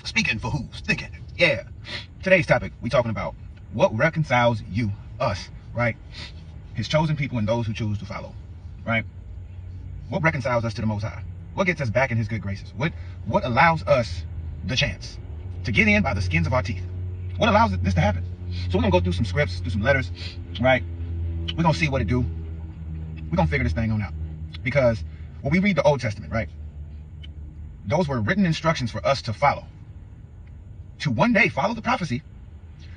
Speaking for who's thinking. Yeah. Today's topic, we talking about what reconciles you, us, right? His chosen people and those who choose to follow, right? What reconciles us to the Most High? What gets us back in his good graces? What allows us the chance to get in by the skins of our teeth? What allows this to happen? So we're going to go through some scripts, through some letters, right? We're going to see what it do. We're going to figure this thing on out. Because when we read the Old Testament, right? Those were written instructions for us to follow. To one day follow the prophecy,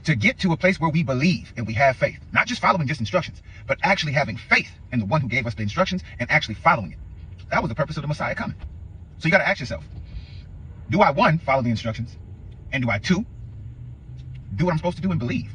to get to a place where we believe and we have faith. Not just following just instructions, but actually having faith in the one who gave us the instructions and actually following it. That was the purpose of the Messiah coming. So you got to ask yourself, do I, one, follow the instructions? And do I, two, do what I'm supposed to do and believe?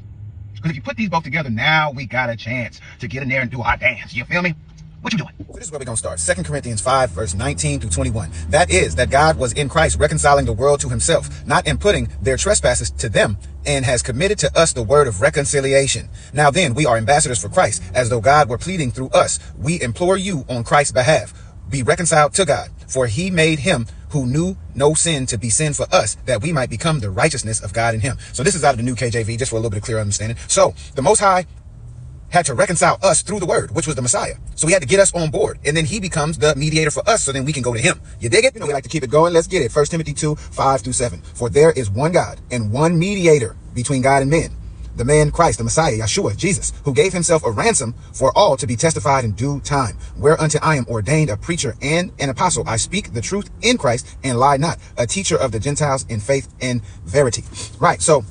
Because if you put these both together, now we got a chance to get in there and do our dance. You feel me? What you doing? So this is where we're going to start. 2 Corinthians 5, verse 19 through 21. That is, that God was in Christ reconciling the world to himself, not imputing their trespasses to them, and has committed to us the word of reconciliation. Now then, we are ambassadors for Christ, as though God were pleading through us. We implore you on Christ's behalf, be reconciled to God, for he made him who knew no sin to be sin for us, that we might become the righteousness of God in him. So this is out of the new KJV, just for a little bit of clear understanding. So the Most High had to reconcile us through the word, which was the Messiah. So he had to get us on board, and then he becomes the mediator for us, so then we can go to him. You dig it? You know, we like to keep it going. Let's get it. 1 Timothy 2, 5 through 7. For there is one God and one mediator between God and men, the man Christ, the Messiah, Yeshua, Jesus, who gave himself a ransom for all to be testified in due time. Whereunto I am ordained a preacher and an apostle. I speak the truth in Christ and lie not, a teacher of the Gentiles in faith and verity. Right. So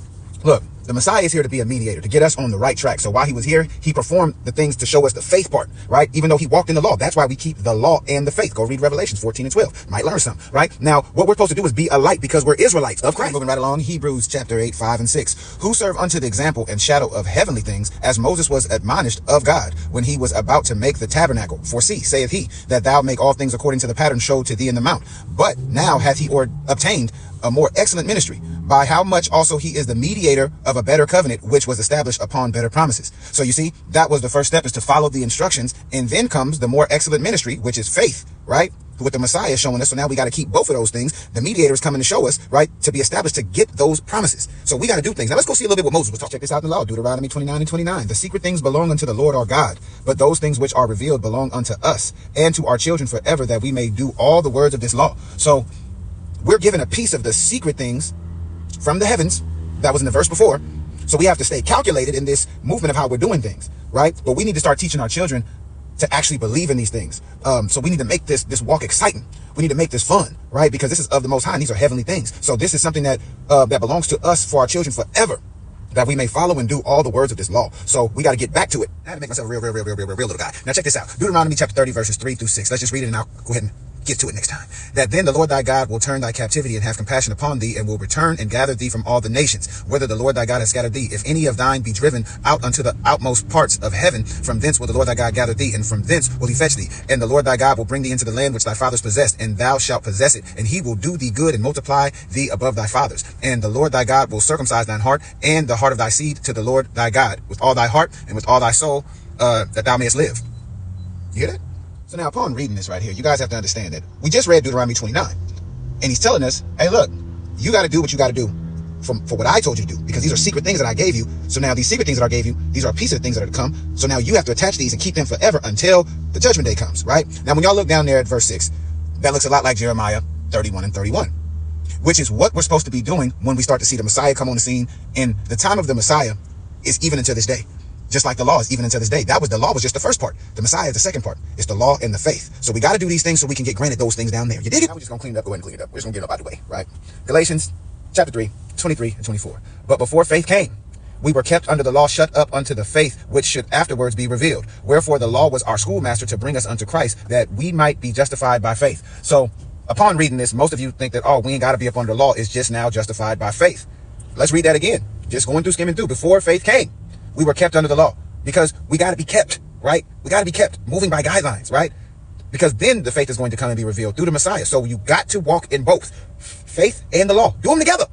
look, the Messiah is here to be a mediator, to get us on the right track. So while he was here, he performed the things to show us the faith part, right? Even though he walked in the law. That's why we keep the law and the faith. Go read Revelations 14 and 12. Might learn something, right? Now, what we're supposed to do is be a light because we're Israelites of Christ. Moving right along, Hebrews chapter 8, 5 and 6. Who serve unto the example and shadow of heavenly things, as Moses was admonished of God when he was about to make the tabernacle. For see, saith he, that thou make all things according to the pattern showed to thee in the mount. But now hath he obtained a more excellent ministry, by how much also he is the mediator of a better covenant, which was established upon better promises. So you see, that was the first step, is to follow the instructions, and then comes the more excellent ministry, which is faith, right? With the Messiah showing us. So now we got to keep both of those things. The mediator is coming to show us, right, to be established to get those promises. So we got to do things. Now let's go see a little bit what Moses was talking. Check this out in the law, Deuteronomy 29 and 29. The secret things belong unto the Lord our God, but those things which are revealed belong unto us and to our children forever, that we may do all the words of this law. So we're given a piece of the secret things from the heavens that was in the verse before. So we have to stay calculated in this movement of how we're doing things, right? But we need to start teaching our children to actually believe in these things. So we need to make this walk exciting. We need to make this fun, right? Because this is of the Most High, and these are heavenly things. So this is something that that belongs to us for our children forever, that we may follow and do all the words of this law. So we got to get back to it. I had to make myself a real little guy. Now check this out. Deuteronomy chapter 30, verses 3 through 6. Let's just read it and I'll go ahead and get to it next time. That then the Lord thy God will turn thy captivity and have compassion upon thee, and will return and gather thee from all the nations, whither the Lord thy God has scattered thee. If any of thine be driven out unto the outmost parts of heaven, from thence will the Lord thy God gather thee, and from thence will he fetch thee. And the Lord thy God will bring thee into the land which thy fathers possessed, and thou shalt possess it, and he will do thee good and multiply thee above thy fathers. And the Lord thy God will circumcise thine heart and the heart of thy seed to the Lord thy God with all thy heart and with all thy soul, that thou mayest live. You hear that? So now upon reading this right here, you guys have to understand that we just read Deuteronomy 29, and he's telling us, hey, look, you got to do what you got to do for what I told you to do, because these are secret things that I gave you. So now these secret things that I gave you, these are pieces of things that are to come. So now you have to attach these and keep them forever until the judgment day comes, right? Now, when y'all look down there at verse 6, that looks a lot like Jeremiah 31 and 31, which is what we're supposed to be doing when we start to see the Messiah come on the scene. And the time of the Messiah is even until this day. Just like the law is even until this day. The law was just the first part. The Messiah is the second part. It's the law and the faith. So we got to do these things so we can get granted those things down there. You dig it? Now we're just going to clean it up. Go ahead and clean it up. We're just going to get it up out of the way, right? Galatians chapter 3, 23 and 24. But before faith came, we were kept under the law, shut up unto the faith which should afterwards be revealed. Wherefore the law was our schoolmaster to bring us unto Christ, that we might be justified by faith. So upon reading this, most of you think that, oh, we ain't got to be up under the law. It's just now justified by faith. Let's read that again. Just going through, skimming through. Before faith came, we were kept under the law, because we got to be kept, right? We got to be kept moving by guidelines, right? Because then the faith is going to come and be revealed through the Messiah. So you got to walk in both faith and the law. Do them together.